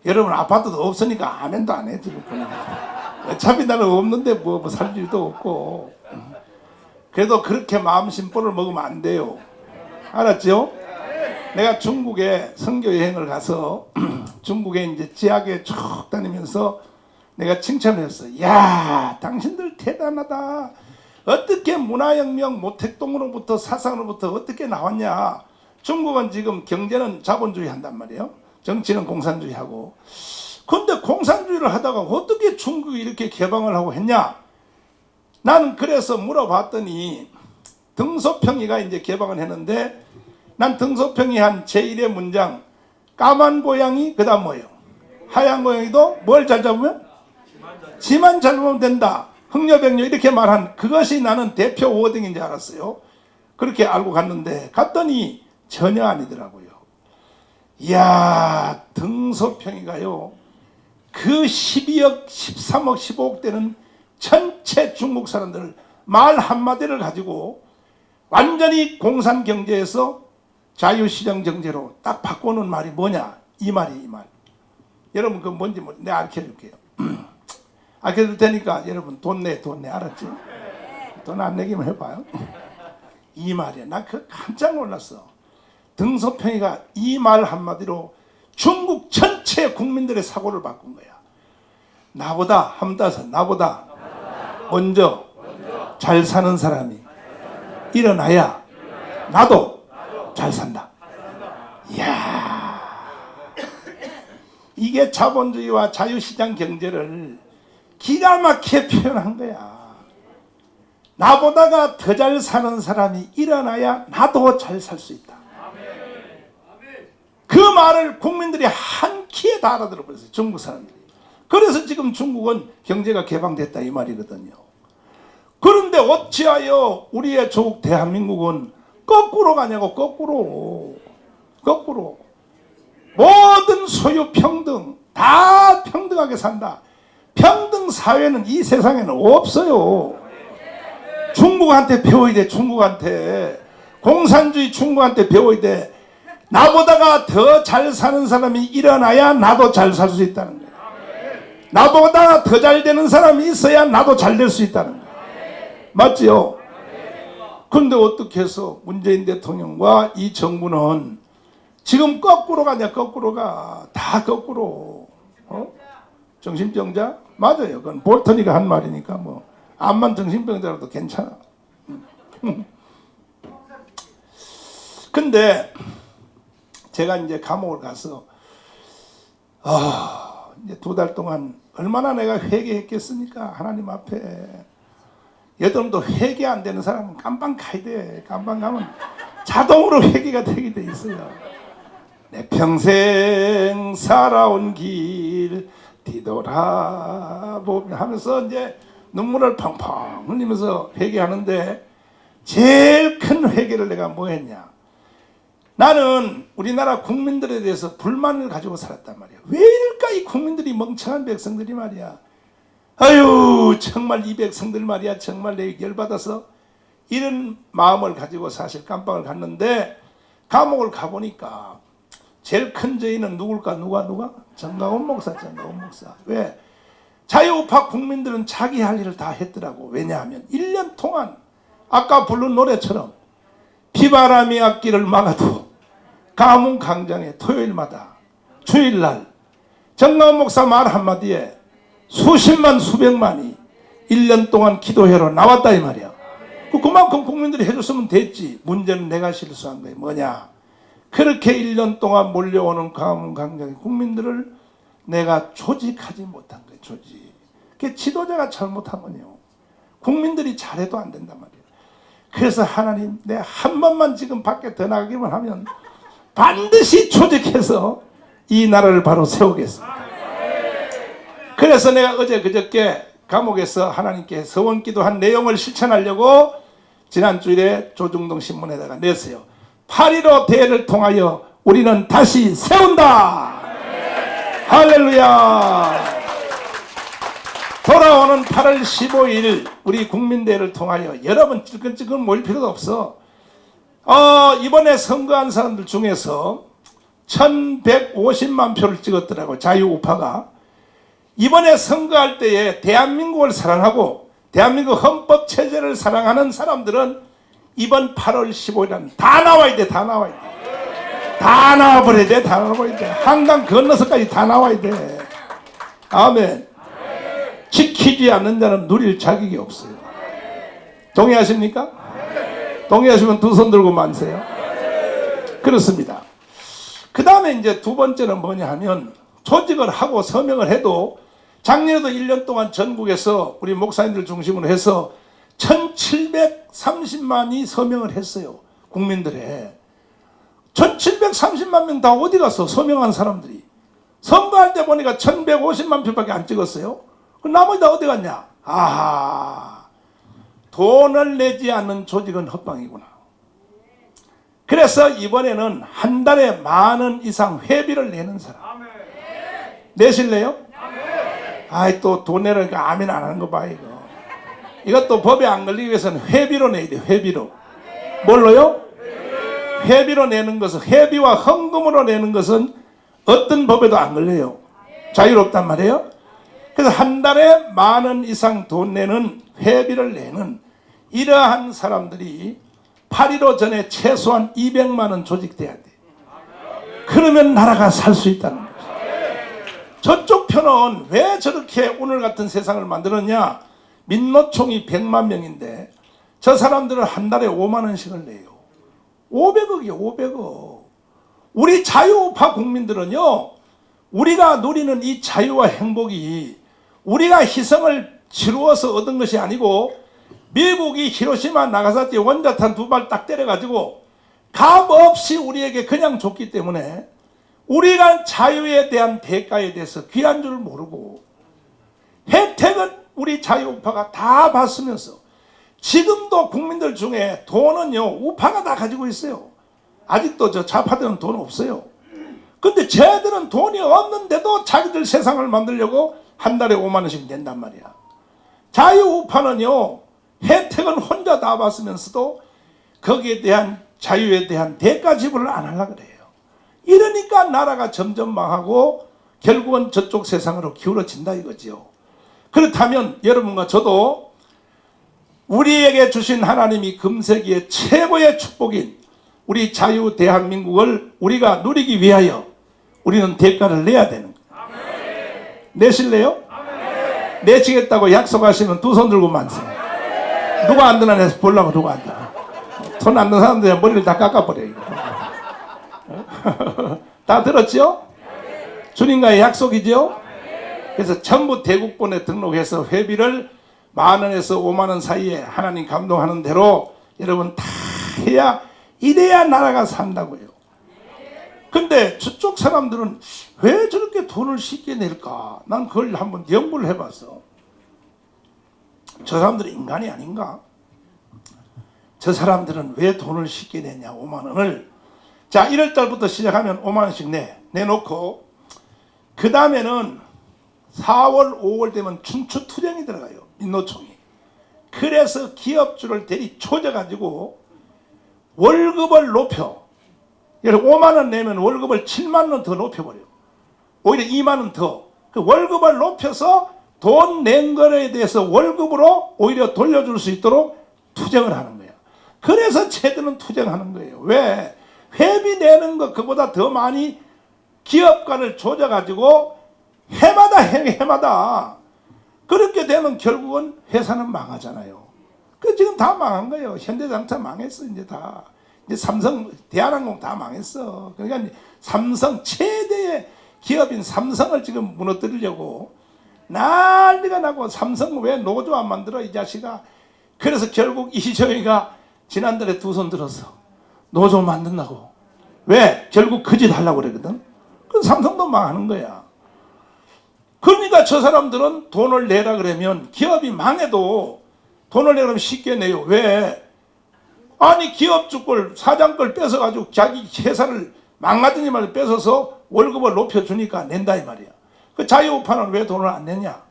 여러분 아파트도 없으니까 아멘도 안 해 지금. 어차피 나는 없는데 뭐 살 일도 없고. 그래도 그렇게 마음 심보를 먹으면 안 돼요. 알았죠? 내가 중국에 선교 여행을 가서 중국에 이제 지하게 쭉 다니면서 내가 칭찬을 했어. 야, 당신들 대단하다. 어떻게 문화혁명 모택동으로부터 사상으로부터 어떻게 나왔냐. 중국은 지금 경제는 자본주의 한단 말이에요. 정치는 공산주의하고. 근데 공산주의를 하다가 어떻게 중국이 이렇게 개방을 하고 했냐. 나는 그래서 물어봤더니 등소평이가 이제 개방을 했는데 난 등소평이 한 제1의 문장 까만 고양이 그 다음 뭐예요? 하얀 고양이도 뭘 잘 잡으면? 지만 잘 잡으면 된다. 흥려병려 이렇게 말한 그것이 나는 대표 워딩인 줄 알았어요. 그렇게 알고 갔더니 전혀 아니더라고요. 이야 등소평이가요 그 12억 13억 15억 되는 전체 중국 사람들 말 한마디를 가지고 완전히 공산경제에서 자유시장 경제로 딱 바꾸는 말이 뭐냐 이 말이 이 말. 여러분 그 뭔지 내가 알려줄게요. 알려줄 테니까 여러분 돈 내 알았지? 돈 안 내기만 해봐요. 이 말이야. 나 그 깜짝 놀랐어. 등소평이가 이 말 한마디로 중국 전체 국민들의 사고를 바꾼 거야. 나보다 나보다 먼저 잘 사는 사람이 일어나야 나도 잘 산다. 이야, 이게 자본주의와 자유시장 경제를 기가 막히게 표현한 거야. 나보다가 더 잘 사는 사람이 일어나야 나도 잘 살 수 있다. 그 말을 국민들이 한 키에 다 알아들어 버렸어요. 중국 사람들이. 그래서 지금 중국은 경제가 개방됐다 이 말이거든요. 그런데 어찌하여 우리의 조국 대한민국은 거꾸로 가냐고. 거꾸로 모든 소유 평등 다 평등하게 산다. 평등 사회는 이 세상에는 없어요. 중국한테 배워야 돼. 중국한테 공산주의 중국한테 배워야 돼. 나보다가 더 잘 사는 사람이 일어나야 나도 잘 살 수 있다는 거예요. 나보다 더 잘 되는 사람이 있어야 나도 잘 될 수 있다는 거예요. 맞지요? 그런데 어떻게 해서 문재인 대통령과 이 정부는 지금 거꾸로 가냐. 거꾸로 가. 다 거꾸로. 정신병자? 맞아요. 그건 볼터니가 한 말이니까 뭐 암만 정신병자라도 괜찮아. 근데 제가 이제 감옥을 가서 이제 2달 동안 얼마나 내가 회개했겠습니까? 하나님 앞에. 여러분도 회개 안 되는 사람은 깜빵 가야 돼. 깜빵 가면 자동으로 회개가 되게 돼 있어요. 내 평생 살아온 길 뒤돌아보며 하면서 이제 눈물을 펑펑 흘리면서 회개하는데 제일 큰 회개를 내가 뭐 했냐. 나는 우리나라 국민들에 대해서 불만을 가지고 살았단 말이야. 왜 이럴까 이 국민들이 멍청한 백성들이 말이야. 아유 정말 이 백성들 말이야 정말 내가 열받아서 이런 마음을 가지고 사실 깜빵을 갔는데 감옥을 가보니까 제일 큰 죄인은 누굴까? 누가? 정강훈 목사. 왜? 자유우파 국민들은 자기 할 일을 다 했더라고. 왜냐하면 1년 동안 아까 부른 노래처럼 비바람이 앞길을 막아도 가문 광장에 토요일마다 주일날 정강훈 목사 말 한마디에 수십만 수백만이 1년 동안 기도회로 나왔다 이 말이야. 그만큼 국민들이 해줬으면 됐지. 문제는 내가 실수한 거야. 뭐냐? 그렇게 1년 동안 몰려오는 가문 광장의 국민들을 내가 조직하지 못한 거예요. 조직. 그게 지도자가 잘못한 거요. 국민들이 잘해도 안 된단 말이에요. 그래서 하나님 내가 한 번만 지금 밖에 더 나가기만 하면 반드시 조직해서 이 나라를 바로 세우겠습니다. 그래서 내가 어제 그저께 감옥에서 하나님께 서원기도한 내용을 실천하려고 지난주일에 조중동 신문에다가 냈어요. 8.15 대회를 통하여 우리는 다시 세운다. 할렐루야. 돌아오는 8월 15일 우리 국민대회를 통하여 여러분 찔끔찔끔 모일 필요도 없어. 이번에 선거한 사람들 중에서 1150만 표를 찍었더라고. 자유우파가. 이번에 선거할 때에 대한민국을 사랑하고 대한민국 헌법체제를 사랑하는 사람들은 이번 8월 15일은 다 나와야 돼. 다 나와버려야 돼. 한강 건너서까지 다 나와야 돼. 아멘. 지키지 않는 자는 누릴 자격이 없어요. 동의하십니까? 동의하시면 두 손 들고 만세요. 그렇습니다. 그 다음에 이제 두 번째는 뭐냐 하면 조직을 하고 서명을 해도 작년에도 1년 동안 전국에서 우리 목사님들 중심으로 해서 1730만이 서명을 했어요. 국민들의 1730만 명 다 어디 갔어? 서명한 사람들이. 선거할 때 보니까 1150만 표밖에 안 찍었어요. 그럼 나머지 다 어디 갔냐? 아하, 돈을 내지 않는 조직은 헛방이구나. 그래서 이번에는 한 달에 10,000원 이상 회비를 내는 사람. 내실래요? 아이 또 돈 내라니까 아멘 안 하는 거 봐 이거. 이것도 법에 안 걸리기 위해서는 회비로 내야 돼. 회비로. 뭘로요? 회비로 내는 것은, 회비와 헌금으로 내는 것은 어떤 법에도 안 걸려요. 자유롭단 말이에요. 그래서 한 달에 10,000원 이상 돈 내는 회비를 내는 이러한 사람들이 8.15 전에 최소한 200만 원 조직돼야 돼. 그러면 나라가 살 수 있다는 거죠. 저쪽 편은 왜 저렇게 오늘 같은 세상을 만들었냐? 민노총이 100만 명인데 저 사람들은 한 달에 5만 원씩을 내요. 500억이요. 500억. 우리 자유우파 국민들은요, 우리가 누리는 이 자유와 행복이 우리가 희생을 치루어서 얻은 것이 아니고 미국이 히로시마 나가사키 원자탄 2발 딱 때려가지고 값 없이 우리에게 그냥 줬기 때문에 우리가 자유에 대한 대가에 대해서 귀한 줄 모르고 혜택은 우리 자유우파가 다 받으면서 지금도 국민들 중에 돈은요 우파가 다 가지고 있어요. 아직도 저 좌파들은 돈 없어요. 근데 쟤들은 돈이 없는데도 자기들 세상을 만들려고 한 달에 5만 원씩 낸단 말이야. 자유우파는요 혜택은 혼자 다 받으면서도 거기에 대한 자유에 대한 대가 지불을 안 하려고 그래요. 이러니까 나라가 점점 망하고 결국은 저쪽 세상으로 기울어진다 이거지요. 그렇다면 여러분과 저도 우리에게 주신 하나님이 금세기의 최고의 축복인 우리 자유 대한민국을 우리가 누리기 위하여 우리는 대가를 내야 되는 거예요. 내실래요? 내치겠다고 약속하시면 두 손 들고 만세요. 누가 안 드나 해서 보려고. 누가 안 드나. 손 안 드는 사람들이 머리를 다 깎아버려 이거. 다 들었죠? 주님과의 약속이죠? 그래서 전부 대국본에 등록해서 회비를 10,000원에서 50,000원 사이에 하나님 감동하는 대로 여러분 다 해야 이래야 나라가 산다고요. 근데 저쪽 사람들은 왜 저렇게 돈을 쉽게 낼까? 난 그걸 한번 연구를 해봤어. 저 사람들은 인간이 아닌가? 저 사람들은 왜 돈을 쉽게 내냐? 5만 원을. 자, 1월 달부터 시작하면 5만 원씩 내놓고 그 다음에는 4월 5월 되면 춘추 투쟁이 들어가요. 민노총이. 그래서 기업주를 대리 조져가지고 월급을 높여. 예를 5만 원 내면 월급을 7만 원 더 높여버려. 오히려 2만 원 더. 그 월급을 높여서 돈 낸 거에 대해서 월급으로 오히려 돌려줄 수 있도록 투쟁을 하는 거야. 그래서 쟤들은 투쟁하는 거예요. 왜? 회비 내는 거 그보다 더 많이 기업가를 조져가지고 해마다 그렇게 되면 결국은 회사는 망하잖아요. 그 지금 다 망한 거예요. 현대자동차 망했어. 이제 다. 이제 삼성, 대한항공 다 망했어. 그러니까 삼성 최대의 기업인 삼성을 지금 무너뜨리려고 난리가 나고, 삼성 왜 노조 안 만들어 이 자식아. 그래서 결국 이정희가 지난달에 두 손 들었어. 노조 만든다고. 왜? 결국 그 짓 하려고 그러거든. 그 삼성도 망하는 거야. 그러니까 저 사람들은 돈을 내라 그러면, 기업이 망해도 돈을 내라면 쉽게 내요. 왜? 아니 기업주 걸, 사장 걸 뺏어가지고 자기 회사를 망가지니 말을 뺏어서 월급을 높여주니까 낸다 이 말이야. 그 자유우파는 왜 돈을 안 내냐?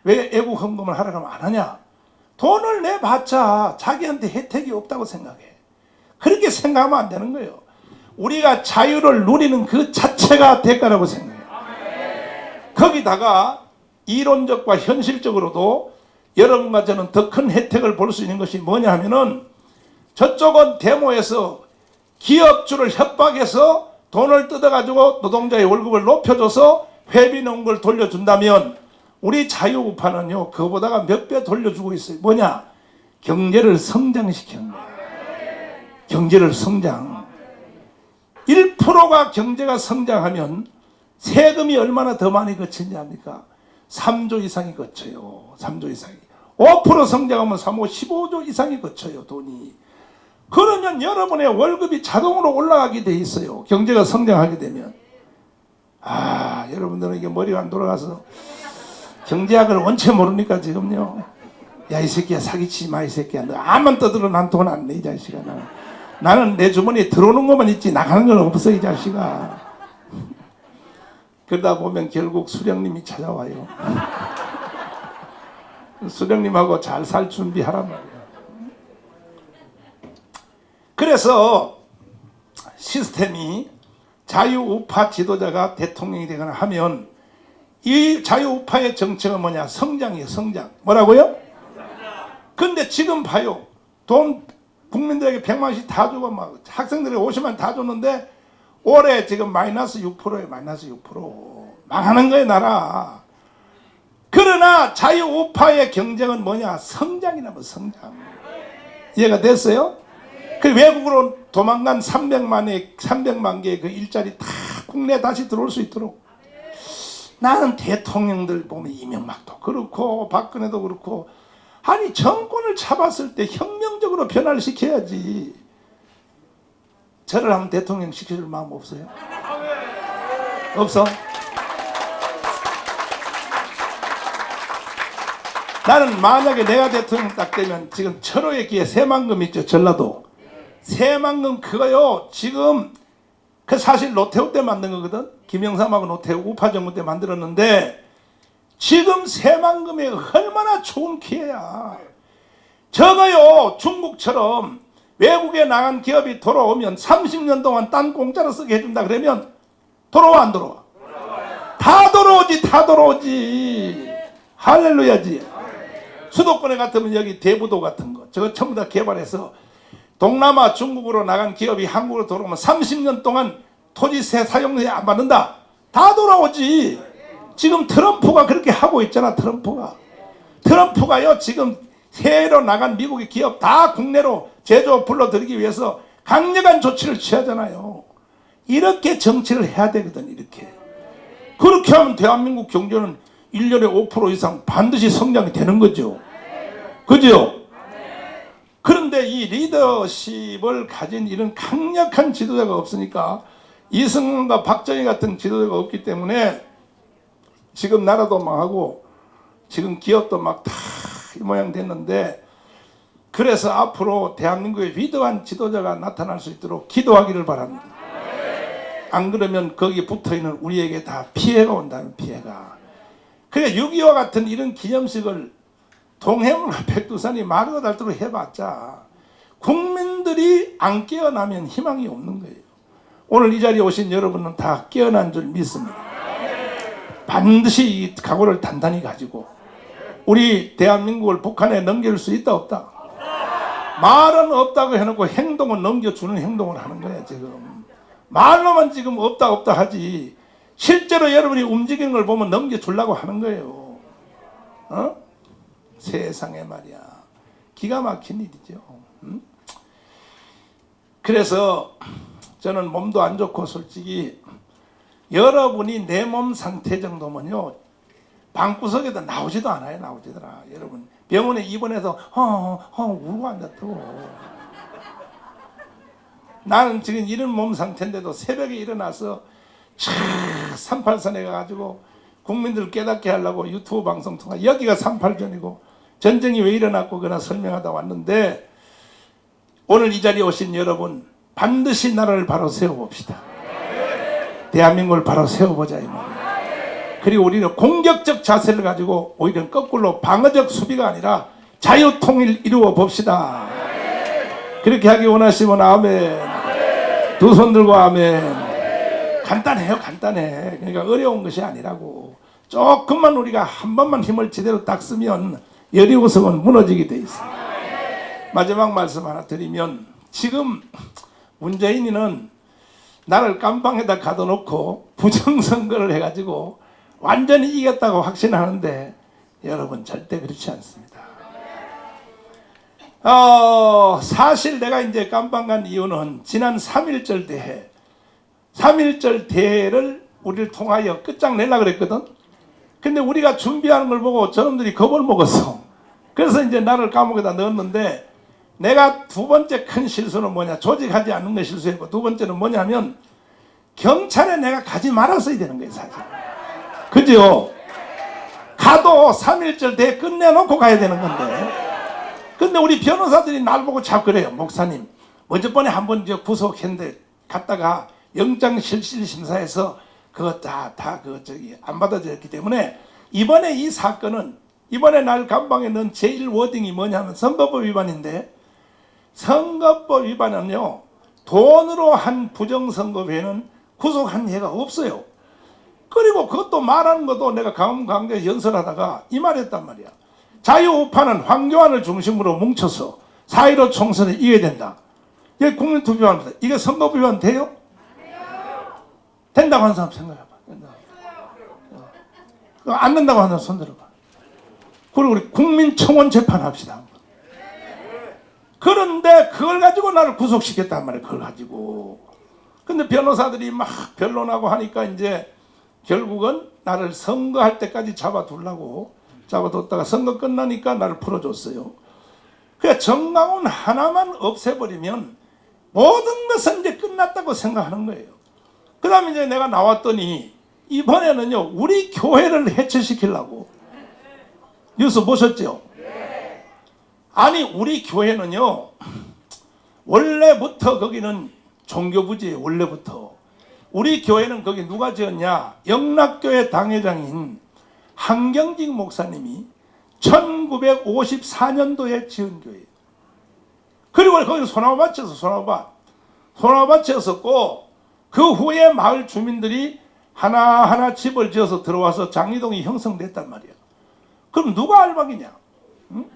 왜 애국 헌금을 하라고 하면 안 하냐? 돈을 내봤자 자기한테 혜택이 없다고 생각해. 그렇게 생각하면 안 되는 거예요. 우리가 자유를 누리는 그 자체가 대가라고 생각해요. 거기다가 이론적과 현실적으로도 여러분과 저는 더 큰 혜택을 볼 수 있는 것이 뭐냐 하면은, 저쪽은 데모에서 기업주를 협박해서 돈을 뜯어가지고 노동자의 월급을 높여줘서 회비 넣은 걸 돌려준다면, 우리 자유우파는요 그거보다가 몇 배 돌려주고 있어요. 뭐냐? 경제를 성장시키는 거예요. 경제를 성장. 1%가 경제가 성장하면 세금이 얼마나 더 많이 거치는지 압니까? 3조 이상이 거쳐요. 3조 이상이. 5% 성장하면 15조 이상이 거쳐요. 돈이. 그러면 여러분의 월급이 자동으로 올라가게 돼 있어요. 경제가 성장하게 되면. 여러분들은 이게 머리가 안 돌아가서 경제학을 원체 모르니까 지금요. 야, 이 새끼야, 사기치지 마, 이 새끼야. 너 암만 떠들어 난 돈 안 내, 이 자식아. 나는 내 주머니에 들어오는 것만 있지 나가는 건 없어, 이 자식아. 그러다 보면 결국 수령님이 찾아와요. 수령님하고 잘 살 준비하란 말이야. 그래서 시스템이 자유우파 지도자가 대통령이 되거나 하면, 이 자유우파의 정책은 뭐냐? 성장이에요. 성장. 뭐라고요? 근데 지금 봐요. 돈 국민들에게 100만원씩 다 주고 막 학생들에게 50만 다 줬는데 올해 지금 마이너스 6%예요. 마이너스 6%. 망하는 거예요, 나라. 그러나 자유우파의 경쟁은 뭐냐? 성장이라면 성장. 이해가 됐어요? 그 외국으로 도망간 300만 개의 그 일자리 다 국내에 다시 들어올 수 있도록. 나는 대통령들 보면 이명박도 그렇고 박근혜도 그렇고, 아니 정권을 잡았을 때 혁명적으로 변화를 시켜야지. 저를 한번 대통령 시켜줄 마음 없어요? 없어? 나는 만약에 내가 대통령 딱 되면, 지금 철호의 기에 새만금 있죠, 전라도. 새만금 그거요, 지금 그 사실 노태우 때 만든 거거든. 김영삼하고 노태우 우파 정부 때 만들었는데, 지금 새만금이 얼마나 좋은 기회야. 저거요, 중국처럼 외국에 나간 기업이 돌아오면 30년 동안 땅 공짜로 쓰게 해준다 그러면 돌아와 안 돌아와? 다 돌아오지, 다 돌아오지. 할렐루야지. 수도권에 같으면 여기 대부도 같은 거 저거 전부 다 개발해서 동남아 중국으로 나간 기업이 한국으로 돌아오면 30년 동안 토지세 사용세 안 받는다. 다 돌아오지. 지금 트럼프가 그렇게 하고 있잖아. 트럼프가요 지금 해외로 나간 미국의 기업 다 국내로 제조업 불러들이기 위해서 강력한 조치를 취하잖아요. 이렇게 정치를 해야 되거든. 이렇게. 그렇게 하면 대한민국 경제는 1년에 5% 이상 반드시 성장이 되는 거죠. 그죠? 그런데 이 리더십을 가진 이런 강력한 지도자가 없으니까, 이승만과 박정희 같은 지도자가 없기 때문에 지금 나라도 망하고 지금 기업도 막 다 이 모양 됐는데, 그래서 앞으로 대한민국의 위대한 지도자가 나타날 수 있도록 기도하기를 바랍니다. 안 그러면 거기 붙어있는 우리에게 다 피해가 온다는 피해가. 그래 6.25와 같은 이런 기념식을 동해물과 백두산이 마르고 닳도록 해봤자 국민들이 안 깨어나면 희망이 없는 거예요. 오늘 이 자리에 오신 여러분은 다 깨어난 줄 믿습니다. 반드시 이 각오를 단단히 가지고 우리 대한민국을 북한에 넘길 수 있다 없다? 말은 없다고 해놓고 행동은 넘겨주는 행동을 하는 거야 지금. 말로만 지금 없다 없다 하지 실제로 여러분이 움직이는 걸 보면 넘겨주려고 하는 거예요. 어? 세상에 말이야 기가 막힌 일이죠. 응? 그래서 저는 몸도 안 좋고 솔직히 여러분이 내 몸 상태 정도면요 방구석에도 나오지도 않아요. 나오지더라. 여러분 병원에 입원해서 울고 앉았다고. 나는 지금 이런 몸 상태인데도 새벽에 일어나서 38선에 가가지고 국민들 깨닫게 하려고 유튜브 방송 통화. 여기가 38전이고 전쟁이 왜 일어났고 그나 설명하다 왔는데, 오늘 이 자리에 오신 여러분 반드시 나라를 바로 세워봅시다. 대한민국을 바로 세워보자 이 말이에요. 그리고 우리는 공격적 자세를 가지고 오히려 거꾸로 방어적 수비가 아니라 자유통일 이루어 봅시다. 그렇게 하기 원하시면 아멘. 두 손 들고 아멘. 간단해요. 간단해. 그러니까 어려운 것이 아니라고. 조금만 우리가 한 번만 힘을 제대로 딱 쓰면 여리고성은 무너지게 돼 있어요. 마지막 말씀 하나 드리면, 지금 문재인이는 나를 깜방에다 가둬놓고 부정선거를 해가지고 완전히 이겼다고 확신하는데 여러분 절대 그렇지 않습니다. 사실 내가 이제 깜방 간 이유는 지난 3.1절 대회, 3.1절 대회를 우리를 통하여 끝장내려고 그랬거든. 근데 우리가 준비하는 걸 보고 저놈들이 겁을 먹었어. 그래서 이제 나를 감옥에다 넣었는데, 내가 두 번째 큰 실수는 뭐냐, 조직하지 않는 게 실수였고, 두 번째는 뭐냐면 경찰에 내가 가지 말았어야 되는 거예요 사실. 그죠? 가도 3.1절 대회 끝내놓고 가야 되는 건데, 근데 우리 변호사들이 날 보고 자꾸 그래요. 목사님 어저번에 한번 구속했는데 갔다가 영장실질심사에서 그거 다 안 받아들였기 때문에 이번에 이 사건은, 이번에 날 감방에 넣은 제1 워딩이 뭐냐면 선거법 위반인데, 선거법 위반은요 돈으로 한 부정선거 외에는 구속한 예가 없어요. 그리고 그것도 말하는 것도 내가 강원광장에서 연설하다가 이 말했단 말이야. 자유우파는 황교안을 중심으로 뭉쳐서 4.15 총선에 이겨야 된다. 이게 국민투표합니다. 이게 선거법 위반 돼요? 된다고 하는 사람 생각해봐. 안 된다고 하는 사람 손들어봐. 그리고 우리 국민청원 재판합시다. 그런데 그걸 가지고 나를 구속시켰단 말이에요. 그걸 가지고. 근데 변호사들이 막 변론하고 하니까 이제 결국은 나를 선거할 때까지 잡아뒀다가 선거 끝나니까 나를 풀어줬어요. 그러니까 정강훈 하나만 없애버리면 모든 것은 이제 끝났다고 생각하는 거예요. 그 다음에 이제 내가 나왔더니 이번에는요 우리 교회를 해체시키려고. 뉴스 보셨죠? 아니 우리 교회는요 원래부터 거기는 종교부지예요. 원래부터 우리 교회는 거기 누가 지었냐, 영락교회 당회장인 한경직 목사님이 1954년도에 지은 교회예요. 그리고 거기 소나무밭이었고, 그 후에 마을 주민들이 하나하나 집을 지어서 들어와서 장리동이 형성됐단 말이야. 그럼 누가 알박이냐? 응?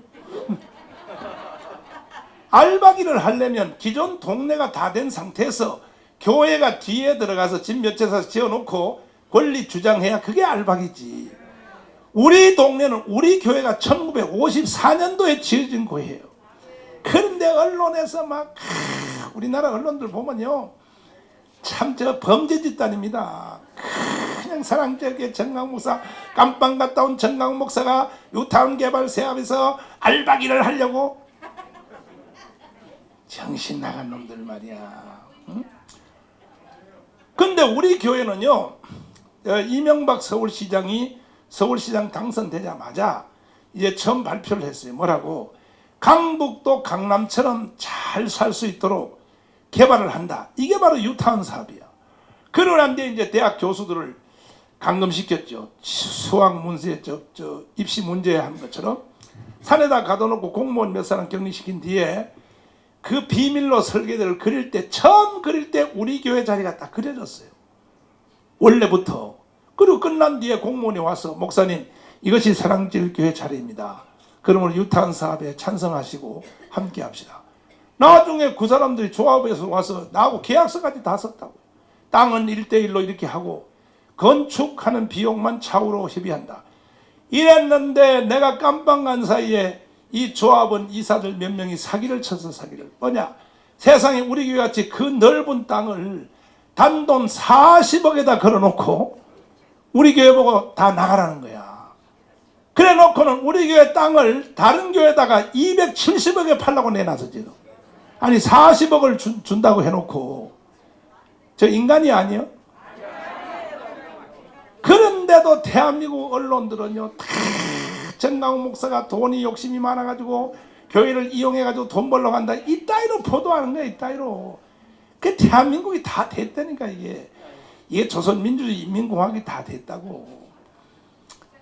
알박이를 하려면 기존 동네가 다 된 상태에서 교회가 뒤에 들어가서 집 몇 채 사서 지어놓고 권리 주장해야 그게 알박이지. 우리 동네는 우리 교회가 1954년도에 지어진 교회예요. 그런데 언론에서 막 우리나라 언론들 보면요 참 저 범죄 집단입니다. 그냥 사랑제게 정강 목사, 깜빵 갔다 온 정강 목사가 유타운 개발 사업에서 알박이를 하려고. 정신 나간 놈들 말이야. 응? 근데 우리 교회는요 이명박 서울시장이 서울시장 당선되자마자 이제 처음 발표를 했어요. 뭐라고? 강북도 강남처럼 잘 살 수 있도록 개발을 한다. 이게 바로 유타운 사업이야. 그러는데 이제 대학 교수들을 감금시켰죠. 수학 문제, 입시 문제 한 것처럼 산에다 가둬놓고 공무원 몇 사람 격리시킨 뒤에 그 비밀로 설계도를 그릴 때, 처음 그릴 때 우리 교회 자리가 딱 그려졌어요. 원래부터. 그리고 끝난 뒤에 공무원이 와서 목사님, 이것이 사랑제일교회 자리입니다. 그러므로 유타운 사업에 찬성하시고 함께 합시다. 나중에 그 사람들이 조합에서 와서 나하고 계약서까지 다 썼다고. 땅은 1대1로 이렇게 하고 건축하는 비용만 차후로 협의한다. 이랬는데 내가 깜빡 간 사이에 이 조합원 이사들 몇 명이 사기를 쳐서 사기를. 뭐냐? 세상에 우리 교회같이 그 넓은 땅을 단돈 40억에다 걸어놓고 우리 교회 보고 다 나가라는 거야. 그래 놓고는 우리 교회 땅을 다른 교회에다가 270억에 팔라고 내놔서 지금. 아니 40억을 준다고 해놓고 저 인간이 아니요? 그런데도 대한민국 언론들은요, 다 정강훈 목사가 돈이 욕심이 많아가지고 교회를 이용해가지고 돈 벌러 간다. 이따위로 보도하는 거야, 이따위로. 그 대한민국이 다 됐다니까, 이게 조선민주주의 인민공화국이 다 됐다고.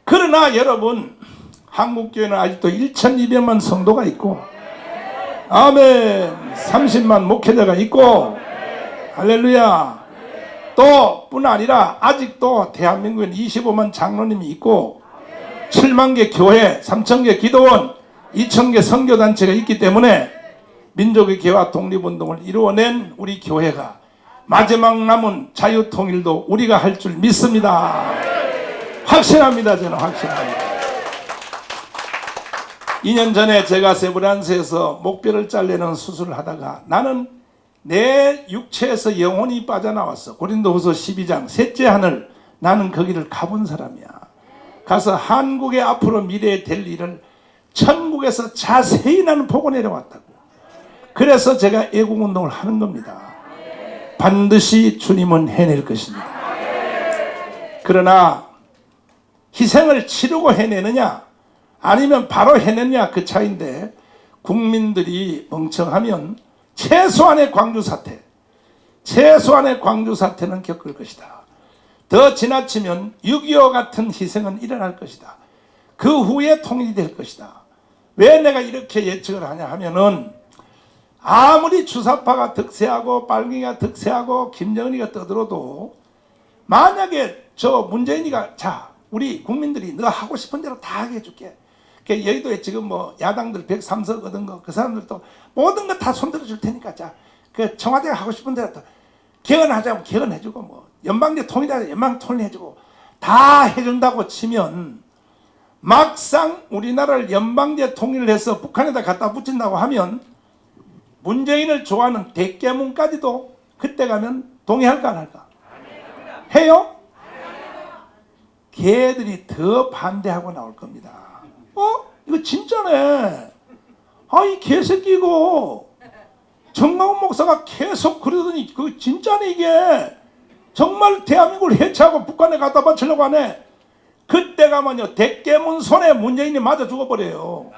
그러나 여러분, 한국교회는 아직도 1200만 성도가 있고, 아멘, 30만 목회자가 있고, 할렐루야. 또 뿐 아니라 아직도 대한민국엔 25만 장로님이 있고 7만 개 교회, 3천 개 기도원, 2천 개 선교단체가 있기 때문에 민족의 개화 독립운동을 이루어낸 우리 교회가 마지막 남은 자유통일도 우리가 할 줄 믿습니다. 확신합니다. 저는 확신합니다. 2년 전에 제가 세브란스에서 목뼈를 잘리는 수술을 하다가 나는 내 육체에서 영혼이 빠져나왔어. 고린도후서 12장 셋째 하늘, 나는 거기를 가본 사람이야. 가서 한국의 앞으로 미래에 될 일을 천국에서 자세히 나는 보고 내려왔다고. 그래서 제가 애국운동을 하는 겁니다. 반드시 주님은 해낼 것입니다. 그러나 희생을 치르고 해내느냐 아니면 바로 해내느냐 그 차이인데, 국민들이 멍청하면 최소한의 광주 사태는 겪을 것이다. 더 지나치면 6.25 같은 희생은 일어날 것이다. 그 후에 통일이 될 것이다. 왜 내가 이렇게 예측을 하냐 하면은, 아무리 주사파가 득세하고 빨갱이가 득세하고 김정은이가 떠들어도 만약에 저 문재인이가 자 우리 국민들이 너 하고 싶은 대로 다 하게 해줄게. 여의도에 지금 뭐 야당들 103석 얻은 거 그 사람들도 모든 거 다 손들어 줄 테니까 자 그 청와대가 하고 싶은 대로 또 개헌하자면 개헌해주고 뭐 연방제 통일하자 연방 통일해주고 다 해준다고 치면, 막상 우리나라를 연방제 통일을 해서 북한에다 갖다 붙인다고 하면 문재인을 좋아하는 대깨문까지도 그때 가면 동의할까 안 할까? 해요? 걔들이 더 반대하고 나올 겁니다. 이거 진짜네. 이 개새끼 이거. 정강훈 목사가 계속 그러더니 그거 진짜네 이게. 정말 대한민국을 해체하고 북한에 갖다 바치려고 하네. 그때 가면요 대깨문 손에 문재인이 맞아 죽어버려요.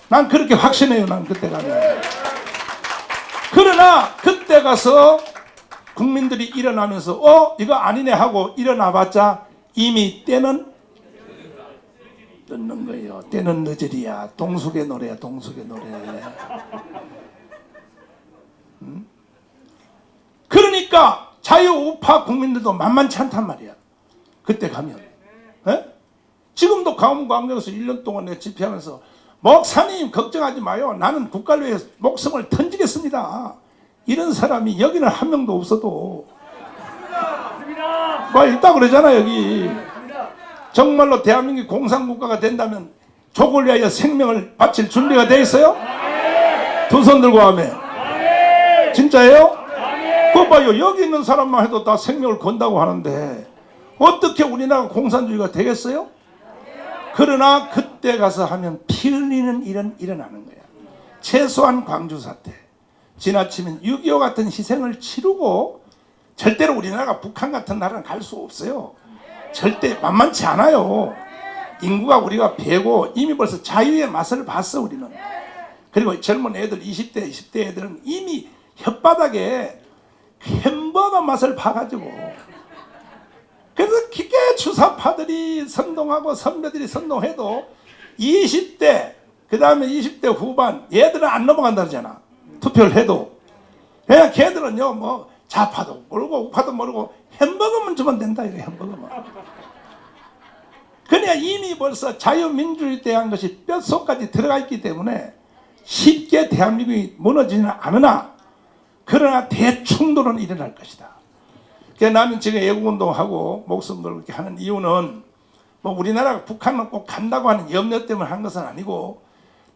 난 그렇게 확신해요. 난 그때 가면. 그러나 그때 가서 국민들이 일어나면서 이거 아니네 하고 일어나봤자 이미 때는 늦는 거예요. 때는 늦으리야. 동숙의 노래야. 동숙의 노래. 그러니까 자유우파 국민들도 만만치 않단 말이야. 그때 가면. 지금도 강원광장에서 1년 동안 내가 집회하면서 목사님 걱정하지 마요. 나는 국가를 위해 목숨을 던지겠습니다. 이런 사람이 여기는 한 명도 없어도 뭐 있다 그러잖아. 여기 정말로 대한민국이 공산국가가 된다면 족을 위하여 생명을 바칠 준비가 돼 있어요? 두 손 들고 하면 진짜예요? 그거 봐요. 여기 있는 사람만 해도 다 생명을 건다고 하는데 어떻게 우리나라가 공산주의가 되겠어요? 그러나 그때 가서 하면 피 흘리는 일은 일어나는 거야. 최소한 광주 사태, 지나치면 6.25 같은 희생을 치르고, 절대로 우리나라가 북한 같은 나라는 갈 수 없어요. 절대 만만치 않아요. 인구가 우리가 배고 이미 벌써 자유의 맛을 봤어 우리는. 그리고 젊은 애들 20대 20대 애들은 이미 혓바닥에 햄버거 맛을 봐가지고, 그래서 기계 주사파들이 선동하고 선배들이 선동해도 20대 그 다음에 20대 후반 얘들은 안 넘어간다 그러잖아. 투표를 해도. 그냥 걔들은요 뭐 좌파도 모르고 우파도 모르고 햄버거만 주면 된다 이래. 햄버거만. 그냥 이미 벌써 자유민주주의에 대한 것이 뼛속까지 들어가 있기 때문에 쉽게 대한민국이 무너지지는 않으나, 그러나 대충돌은 일어날 것이다. 그러니까 나는 지금 애국운동하고 목숨 걸고 이렇게 하는 이유는 뭐 우리나라가 북한만 꼭 간다고 하는 염려 때문에 한 것은 아니고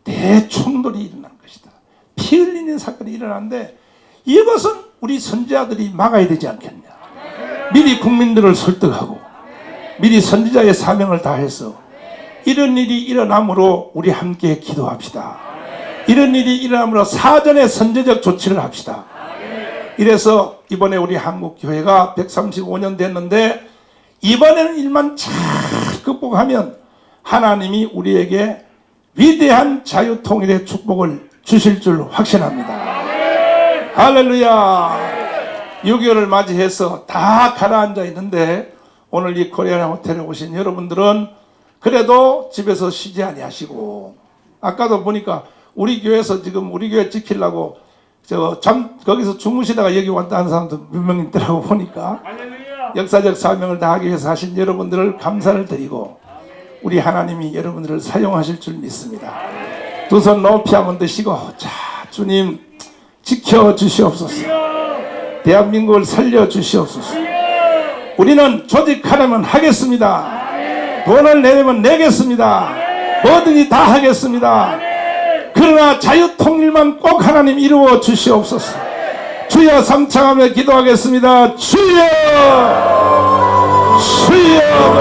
대충돌이 일어날 것이다. 피 흘리는 사건이 일어나는데 이것은 우리 선지자들이 막아야 되지 않겠냐. 미리 국민들을 설득하고 미리 선지자의 사명을 다해서 이런 일이 일어나므로 우리 함께 기도합시다. 이런 일이 일어나므로 사전에 선제적 조치를 합시다. 이래서 이번에 우리 한국교회가 135년 됐는데 이번에는 일만 잘 극복하면 하나님이 우리에게 위대한 자유통일의 축복을 주실 줄 확신합니다. 할렐루야. 6.25를 맞이해서 다 가라앉아 있는데 오늘 이 코리안 호텔에 오신 여러분들은 그래도 집에서 쉬지 아니하시고, 아까도 보니까 우리 교회에서 지금 우리 교회 지키려고 거기서 주무시다가 여기 왔다는 사람도 몇 명 있더라고 보니까. 할렐루야. 역사적 사명을 다하기 위해서 하신 여러분들을 감사를 드리고 우리 하나님이 여러분들을 사용하실 줄 믿습니다. 두 손 높이 한번 드시고, 자 주님 지켜주시옵소서. 대한민국을 살려주시옵소서. 우리는 조직하려면 하겠습니다. 돈을 내려면 내겠습니다. 뭐든지 다 하겠습니다. 그러나 자유통일만 꼭 하나님 이루어 주시옵소서. 주여 삼창하며 기도하겠습니다. 주여 주여